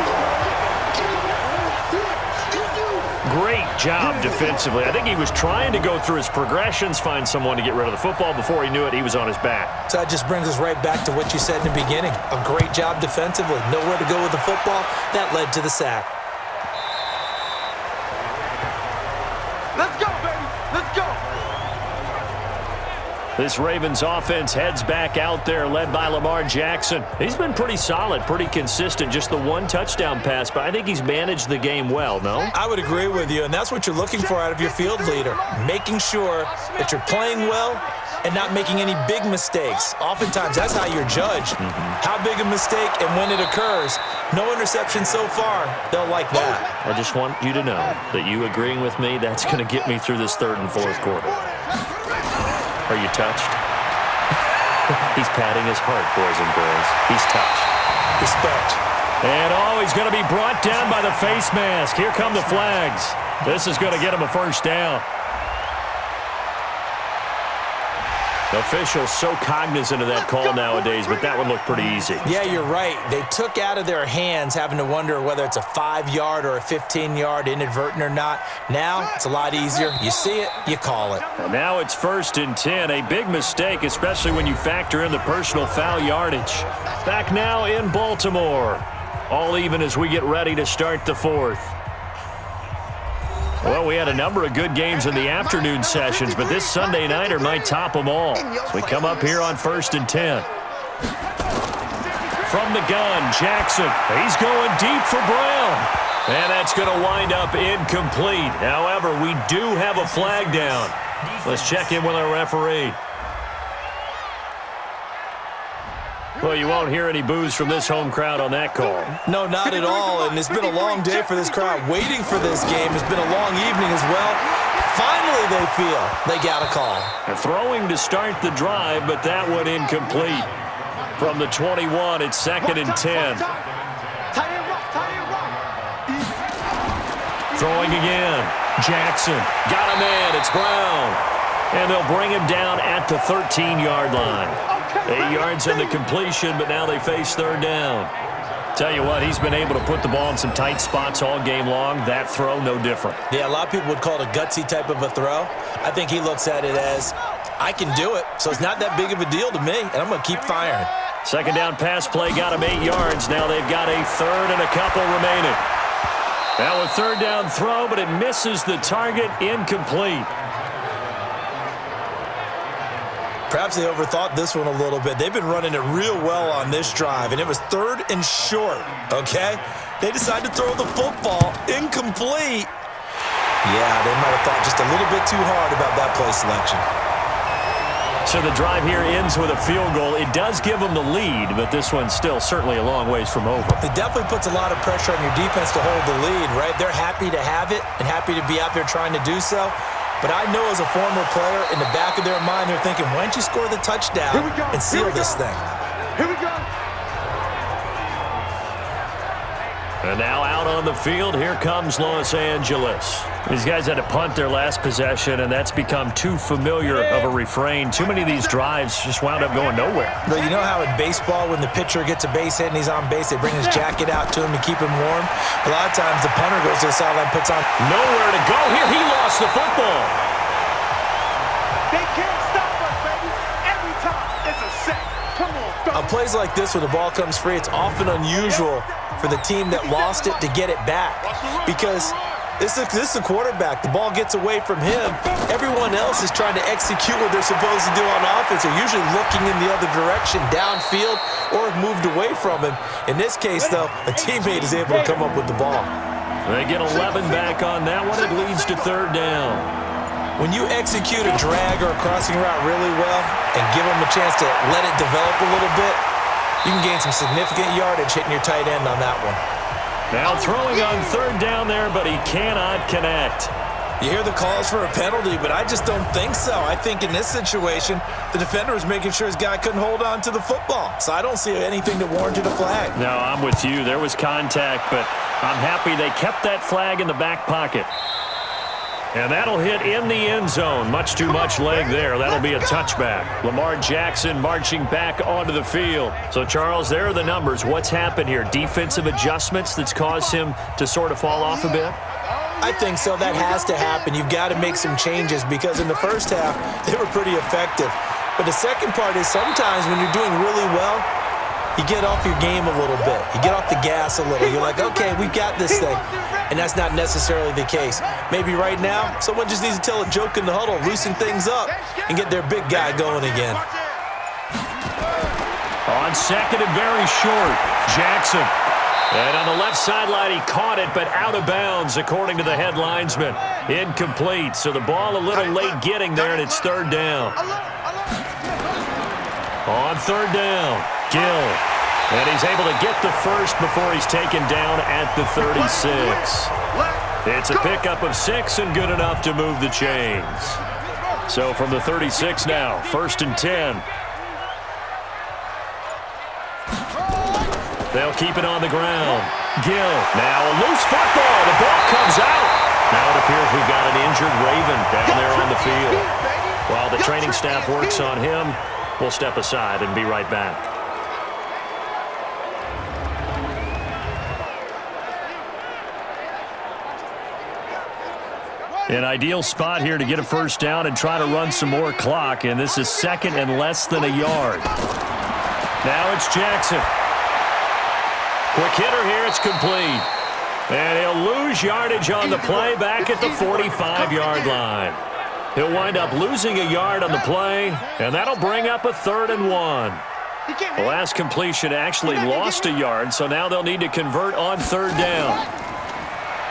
Speaker 2: great job defensively. I think he was trying to go through his progressions, find someone to get rid of the football. Before he knew it, he was on his back.
Speaker 3: So that just brings us right back to what you said in the beginning. A great job defensively. Nowhere to go with the football. That led to the sack.
Speaker 4: Let's go, baby. Let's go.
Speaker 2: This Ravens offense heads back out there, led by Lamar Jackson. He's been pretty solid, pretty consistent, just the one touchdown pass, but I think he's managed the game well, no?
Speaker 3: I would agree with you, and that's what you're looking for out of your field leader, making sure that you're playing well and not making any big mistakes. Oftentimes, that's how you're judged. How big a mistake and when it occurs. No interception so far. They'll like that.
Speaker 2: I just want you to know that you agreeing with me, that's going to get me through this third and fourth quarter. Are you touched? He's patting his heart, boys and girls. He's touched.
Speaker 3: Respect.
Speaker 2: And he's going to be brought down by the face mask. Here come the flags. This is going to get him a first down. The officials so cognizant of that call nowadays, but that would look pretty easy.
Speaker 3: Yeah, you're right. They took out of their hands having to wonder whether it's a 5-yard or a 15-yard, inadvertent or not. Now, it's a lot easier. You see it, you call it.
Speaker 2: And now it's 1st and 10. A big mistake, especially when you factor in the personal foul yardage. Back now in Baltimore. All even as we get ready to start the fourth. Well, we had a number of good games in the afternoon sessions, but this Sunday nighter might top them all. So we come up here on 1st and 10. From the gun, Jackson. He's going deep for Brown. And that's going to wind up incomplete. However, we do have a flag down. Let's check in with our referee. Well, you won't hear any boos from this home crowd on that call.
Speaker 3: No, not at all, and it's been a long day for this crowd. Waiting for this game has been a long evening as well. Finally, they feel they got a call.
Speaker 2: And throwing to start the drive, but that one incomplete. From the 21, it's 2nd and 10. Throwing again. Jackson got a man. It's Brown. And they'll bring him down at the 13-yard line. 8 yards on the completion, but now they face 3rd down. Tell you what, he's been able to put the ball in some tight spots all game long. That throw, no different.
Speaker 3: Yeah, a lot of people would call it a gutsy type of a throw. I think he looks at it as, I can do it, so it's not that big of a deal to me, and I'm going to keep firing.
Speaker 2: 2nd down pass play got him 8 yards. Now they've got a 3rd and a couple remaining. Now a 3rd down throw, but it misses the target, incomplete.
Speaker 3: Perhaps they overthought this one a little bit. They've been running it real well on this drive, and it was 3rd and short, okay? They decided to throw the football incomplete. Yeah, they might have thought just a little bit too hard about that play selection.
Speaker 2: So the drive here ends with a field goal. It does give them the lead, but this one's still certainly a long ways from over.
Speaker 3: It definitely puts a lot of pressure on your defense to hold the lead, right? They're happy to have it and happy to be out there trying to do so. But I know as a former player, in the back of their mind, they're thinking, why don't you score the touchdown and seal this thing?
Speaker 4: Here we go.
Speaker 2: And now out on the field, here comes Los Angeles. These guys had to punt their last possession, and that's become too familiar of a refrain. Too many of these drives just wound up going nowhere.
Speaker 3: But you know how in baseball, when the pitcher gets a base hit and he's on base, they bring his jacket out to him to keep him warm? A lot of times the punter goes to the sideline, puts on.
Speaker 2: Nowhere to go here. He lost the football.
Speaker 4: They can't stop us, baby. Every time it's a sack. Come on,
Speaker 3: On plays like this, when the ball comes free, it's often unusual for the team that lost it to get it back. Because this is a quarterback. The ball gets away from him. Everyone else is trying to execute what they're supposed to do on offense. They're usually looking in the other direction, downfield, or have moved away from him. In this case, though, a teammate is able to come up with the ball.
Speaker 2: They get 11 back on that one. It leads to 3rd down.
Speaker 3: When you execute a drag or a crossing route really well and give them a chance to let it develop a little bit, you can gain some significant yardage hitting your tight end on that one.
Speaker 2: Now throwing on 3rd down there, but he cannot connect.
Speaker 3: You hear the calls for a penalty, but I just don't think so. I think in this situation, the defender was making sure his guy couldn't hold on to the football. So I don't see anything that warranted a flag.
Speaker 2: No, I'm with you. There was contact, but I'm happy they kept that flag in the back pocket. And that'll hit in the end zone. Much too much leg there. That'll be a touchback. Lamar Jackson marching back onto the field. So, Charles, there are the numbers. What's happened here? Defensive adjustments that's caused him to sort of fall off a bit?
Speaker 3: I think so. That has to happen. You've got to make some changes because in the first half, they were pretty effective. But the second part is sometimes when you're doing really well, you get off your game a little bit. You get off the gas a little. You're like, okay, we've got this thing. And that's not necessarily the case. Maybe right now, someone just needs to tell a joke in the huddle, loosen things up, and get their big guy going again.
Speaker 2: On second and very short, Jackson. And on the left sideline, he caught it, but out of bounds, according to the head linesman. Incomplete, so the ball a little late getting there, and it's third down. On third down, Gill. And he's able to get the first before he's taken down at the 36. It's a pickup of 6 and good enough to move the chains. So from the 36 now, 1st and 10. They'll keep it on the ground. Gill. Now a loose football. The ball comes out. Now it appears we've got an injured Raven down there on the field. While the training staff works on him, we'll step aside and be right back. An ideal spot here to get a first down and try to run some more clock, and this is second and less than a yard. Now it's Jackson. Quick hitter here, it's complete. And he'll lose yardage on the play back at the 45-yard line. He'll wind up losing a yard on the play, and that'll bring up a 3rd and 1. The last completion actually lost a yard, so now they'll need to convert on 3rd down.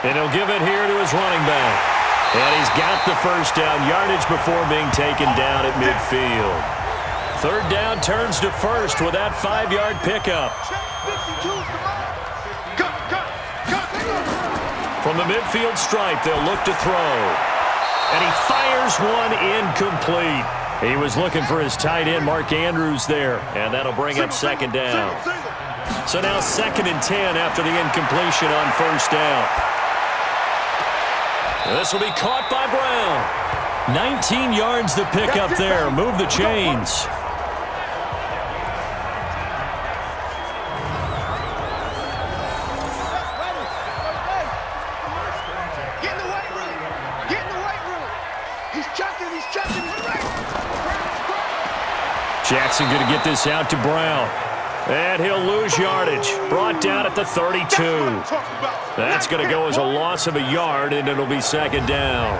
Speaker 2: And he'll give it here to his running back. And he's got the first down yardage before being taken down at midfield. 3rd down turns to 1st with that 5-yard pickup. From the midfield stripe, they'll look to throw. And he fires one incomplete. He was looking for his tight end, Mark Andrews, there. And that'll bring up 2nd down. So now 2nd and 10 after the incompletion on 1st down. This will be caught by Brown. 19 yards to pick up there. Move the chains. Jackson going to get this out to Brown. And he'll lose yardage. Brought down at the 32. That's going to go as a loss of a yard, and it'll be 2nd down.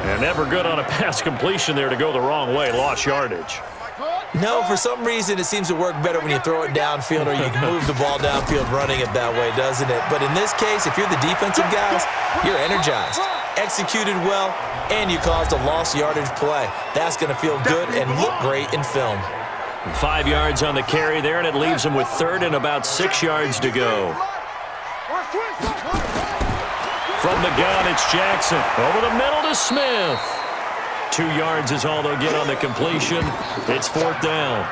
Speaker 2: And never good on a pass completion there to go the wrong way. Lost yardage.
Speaker 3: No, for some reason it seems to work better when you throw it downfield or you can move the ball downfield running it that way, doesn't it? But in this case, if you're the defensive guys, you're energized, executed well, and you caused a lost yardage play. That's going to feel good and look great in film.
Speaker 2: 5 yards on the carry there, and it leaves him with 3rd and about 6 yards to go. From the gun, it's Jackson. Over the middle to Smith. 2 yards is all they'll get on the completion. It's 4th down.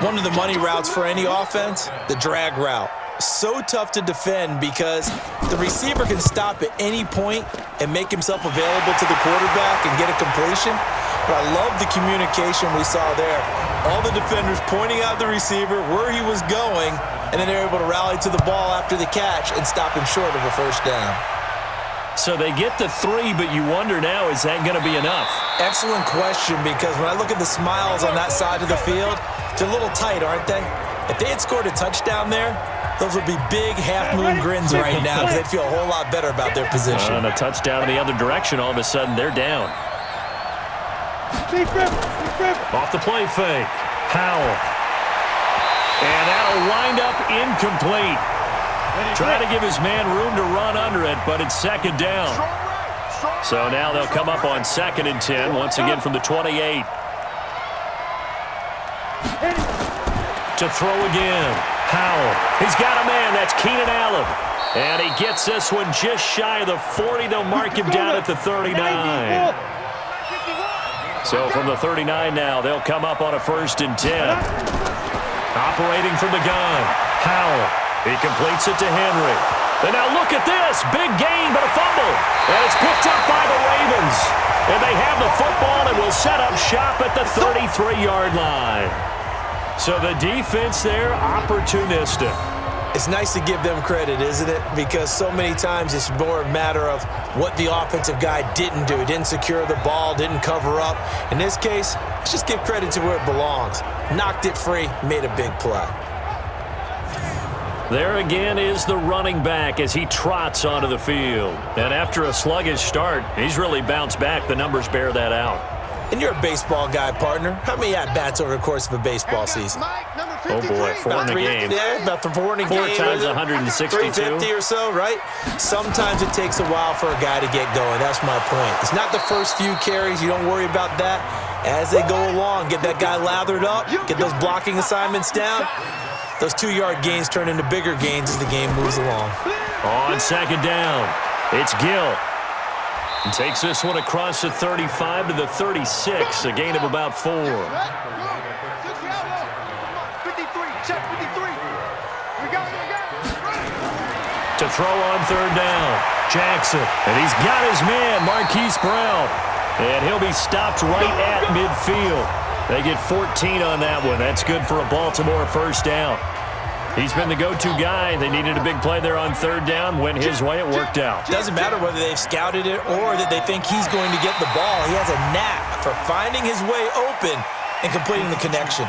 Speaker 3: One of the money routes for any offense, the drag route. So tough to defend because the receiver can stop at any point and make himself available to the quarterback and get a completion. But I love the communication we saw there. All the defenders pointing out the receiver, where he was going, and then they're able to rally to the ball after the catch and stop him short of a first down.
Speaker 2: So they get the 3, but you wonder now, is that going to be enough?
Speaker 3: Excellent question, because when I look at the smiles on that side of the field, they're a little tight, aren't they? If they had scored a touchdown there, those would be big half-moon grins right now because they'd feel a whole lot better about their position.
Speaker 2: And a touchdown in the other direction, all of a sudden they're down. Off the play fake. Howell. And that'll wind up incomplete. Trying to give his man room to run under it, but it's 2nd down. So now they'll come up on 2nd and 10, once again from the 28. To throw again. Howell. He's got a man. That's Keenan Allen. And he gets this one just shy of the 40. They'll mark him down at the 39. So from the 39 now, they'll come up on a 1st and 10. Operating from the gun. Howell. He completes it to Henry. And now look at this. Big gain, but a fumble. And it's picked up by the Ravens. And they have the football and will set up shop at the 33-yard line. So the defense there, opportunistic.
Speaker 3: It's nice to give them credit, isn't it? Because so many times it's more a matter of what the offensive guy didn't do. He didn't secure the ball, didn't cover up. In this case, let's just give credit to where it belongs. Knocked it free, made a big play.
Speaker 2: There again is the running back as he trots onto the field. And after a sluggish start, he's really bounced back. The numbers bear that out.
Speaker 3: And you're a baseball guy, partner. How many at-bats over the course of a baseball season?
Speaker 2: Oh, boy, 4 in a game.
Speaker 3: Yeah, about 4 in a
Speaker 2: 4
Speaker 3: game.
Speaker 2: times 162.
Speaker 3: 350 or so, right? Sometimes it takes a while for a guy to get going. That's my point. It's not the first few carries. You don't worry about that. As they go along, get that guy lathered up, get those blocking assignments down. Those 2-yard gains turn into bigger gains as the game moves along.
Speaker 2: On second down, it's Gill. And takes this one across the 35 to the 36, a gain of about 4.
Speaker 4: 53, check 53. We got it.
Speaker 2: To throw on third down, Jackson. And he's got his man, Marquise Brown. And he'll be stopped right at midfield. They get 14 on that one. That's good for a Baltimore first down. He's been the go-to guy. They needed a big play there on third down. Went his way. It worked out.
Speaker 3: Doesn't matter whether they've scouted it or that they think he's going to get the ball. He has a knack for finding his way open and completing the connection.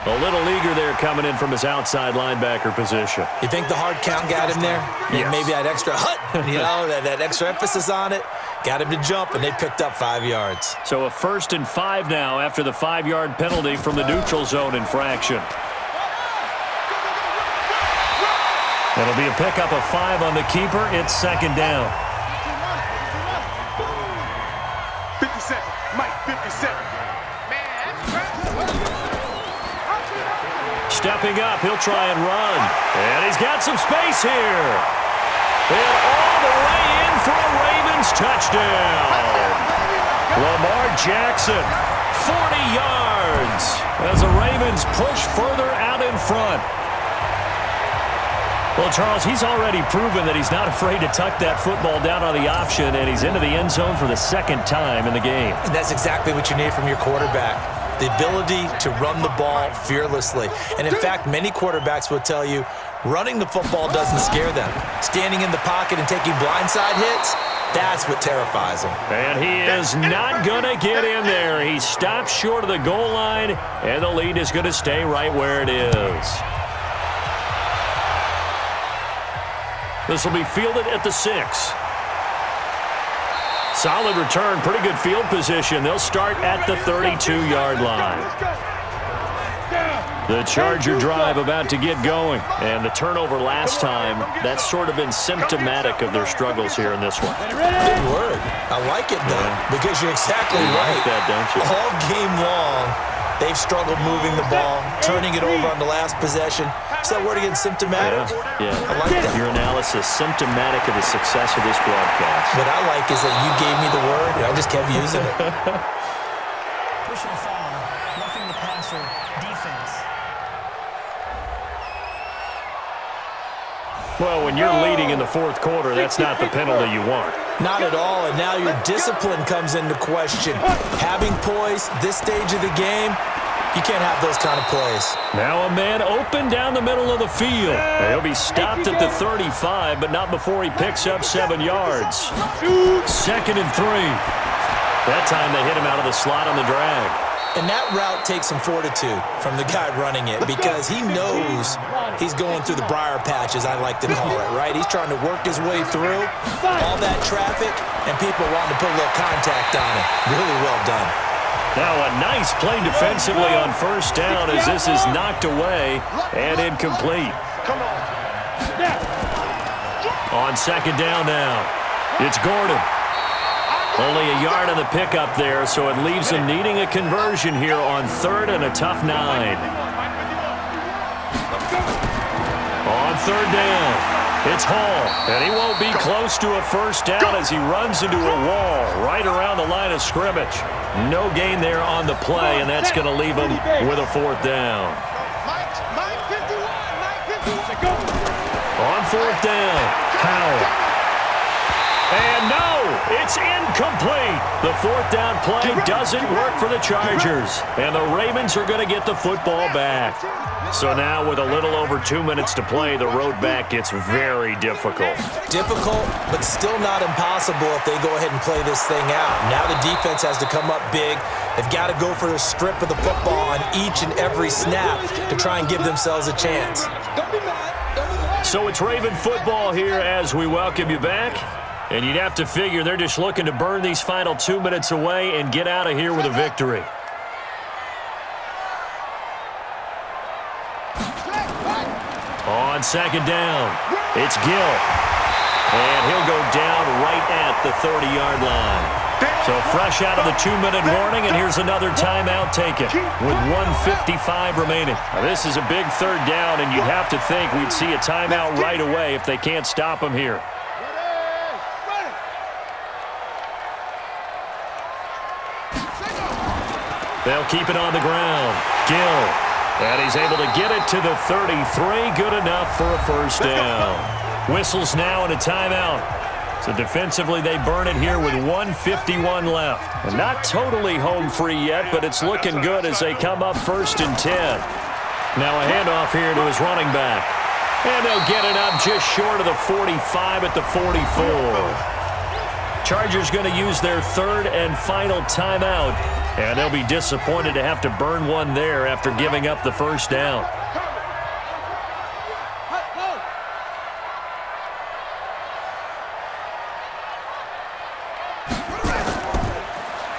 Speaker 2: A little eager there coming in from his outside linebacker position.
Speaker 3: You think the hard count got him there?
Speaker 2: Yes.
Speaker 3: Maybe that extra that extra emphasis on it got him to jump, and they picked up 5 yards.
Speaker 2: So a 1st and 5 now after the 5-yard penalty from the neutral zone infraction. It'll be a pickup of 5 on the keeper. It's second down.
Speaker 4: 57, Mike, 57.
Speaker 2: Stepping up, he'll try and run. And he's got some space here. And all the way in for a Ravens touchdown. Lamar Jackson, 40 yards as the Ravens push further out in front. Well, Charles, he's already proven that he's not afraid to tuck that football down on the option, and he's into the end zone for the 2nd time in the game.
Speaker 3: And that's exactly what you need from your quarterback. The ability to run the ball fearlessly. And in fact, many quarterbacks will tell you running the football doesn't scare them. Standing in the pocket and taking blindside hits, that's what terrifies them.
Speaker 2: And he is not going to get in there. He stops short of the goal line, and the lead is going to stay right where it is. This will be fielded at the 6. Solid return, pretty good field position. They'll start at the 32-yard line. The Charger drive about to get going. And the turnover last time, that's sort of been symptomatic of their struggles here in this one.
Speaker 3: Good word. I like it, though, because you're exactly right.
Speaker 2: You like that, don't you?
Speaker 3: All game long, they've struggled moving the ball, turning it over on the last possession. Is that word again, symptomatic?
Speaker 2: Yeah.
Speaker 3: I like that.
Speaker 2: Your analysis, symptomatic of the success of this broadcast.
Speaker 3: What I like is that you gave me the word, and I just kept using it.
Speaker 5: Personal foul, roughing the passer, defense.
Speaker 2: Well, when you're leading in the 4th quarter, that's not the penalty you want.
Speaker 3: Not at all, and now your discipline comes into question. Having poise this stage of the game, you can't have those kind of plays.
Speaker 2: Now a man open down the middle of the field. He'll be stopped at the 35, but not before he picks up 7 yards. 2nd and 3. That time they hit him out of the slot on the drag.
Speaker 3: And that route takes some fortitude from the guy running it because he knows he's going through the briar patch, as I like to call it, right? He's trying to work his way through all that traffic, and people wanting to put a little contact on it. Really well done.
Speaker 2: Now a nice play defensively on first down as this is knocked away and incomplete. On second down now, it's Gordon. Only a yard on the pickup there, so it leaves him needing a conversion here on 3rd and a tough 9. On 3rd down, it's Hall, and he won't be close to a first down as he runs into a wall right around the line of scrimmage. No gain there on the play, and that's going to leave him with a 4th down. On 4th down, Howell. And no! It's incomplete. The fourth down play doesn't work for the Chargers. And the Ravens are going to get the football back. So now with a little over 2 minutes to play, the road back gets very difficult.
Speaker 3: Difficult, but still not impossible if they go ahead and play this thing out. Now the defense has to come up big. They've got to go for the strip of the football on each and every snap to try and give themselves a chance.
Speaker 2: So it's Raven football here as we welcome you back. And you'd have to figure they're just looking to burn these final 2 minutes away and get out of here with a victory. On second down, it's Gill. And he'll go down right at the 30-yard line. So fresh out of the 2-minute warning, and here's another timeout taken with 1:55 remaining. Now, this is a big third down, and you'd have to think we'd see a timeout right away if they can't stop him here. They'll keep it on the ground. Gill. And he's able to get it to the 33. Good enough for a first down. Whistles now and a timeout. So defensively, they burn it here with 1:51 left. And not totally home free yet, but it's looking good as they come up 1st and 10. Now a handoff here to his running back. And they'll get it up just short of the 45 at the 44. Chargers going to use their third and final timeout. And they'll be disappointed to have to burn one there after giving up the first down.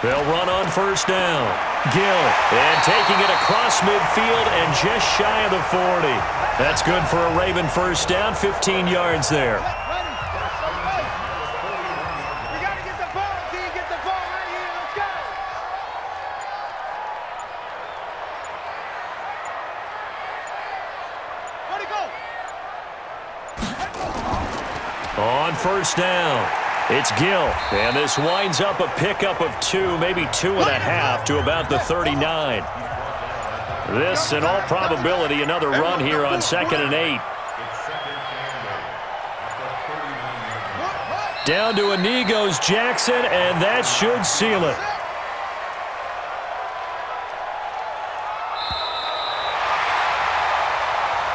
Speaker 2: They'll run on first down. Gill, and taking it across midfield and just shy of the 40. That's good for a Raven first down, 15 yards there. On first down, it's Gill, and this winds up a pickup of 2, maybe 2.5 to about the 39. This, in all probability, another run here on 2nd and 8. Down to a knee goes Jackson, and that should seal it.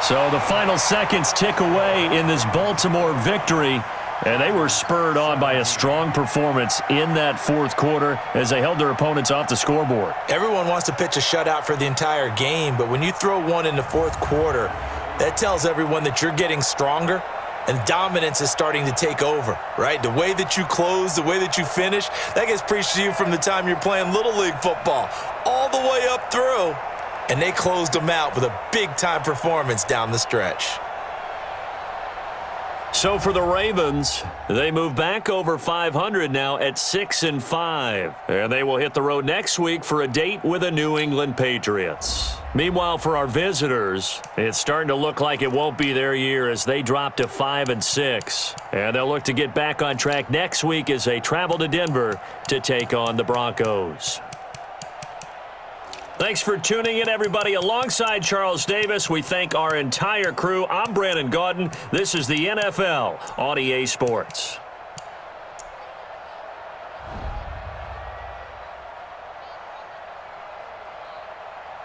Speaker 2: So the final seconds tick away in this Baltimore victory, and they were spurred on by a strong performance in that fourth quarter as they held their opponents off the scoreboard.
Speaker 3: Everyone wants to pitch a shutout for the entire game, but when you throw one in the fourth quarter, that tells everyone that you're getting stronger and dominance is starting to take over, right? The way that you close, the way that you finish, that gets preached to you from the time you're playing Little League football all the way up through. And they closed them out with a big-time performance down the stretch.
Speaker 2: So for the Ravens, they move back over 500 now at 6-5. And they will hit the road next week for a date with the New England Patriots. Meanwhile, for our visitors, it's starting to look like it won't be their year as they drop to 5-6. And they'll look to get back on track next week as they travel to Denver to take on the Broncos. Thanks for tuning in, everybody. Alongside Charles Davis, we thank our entire crew. I'm Brandon Gaudin. This is the NFL on EA Sports.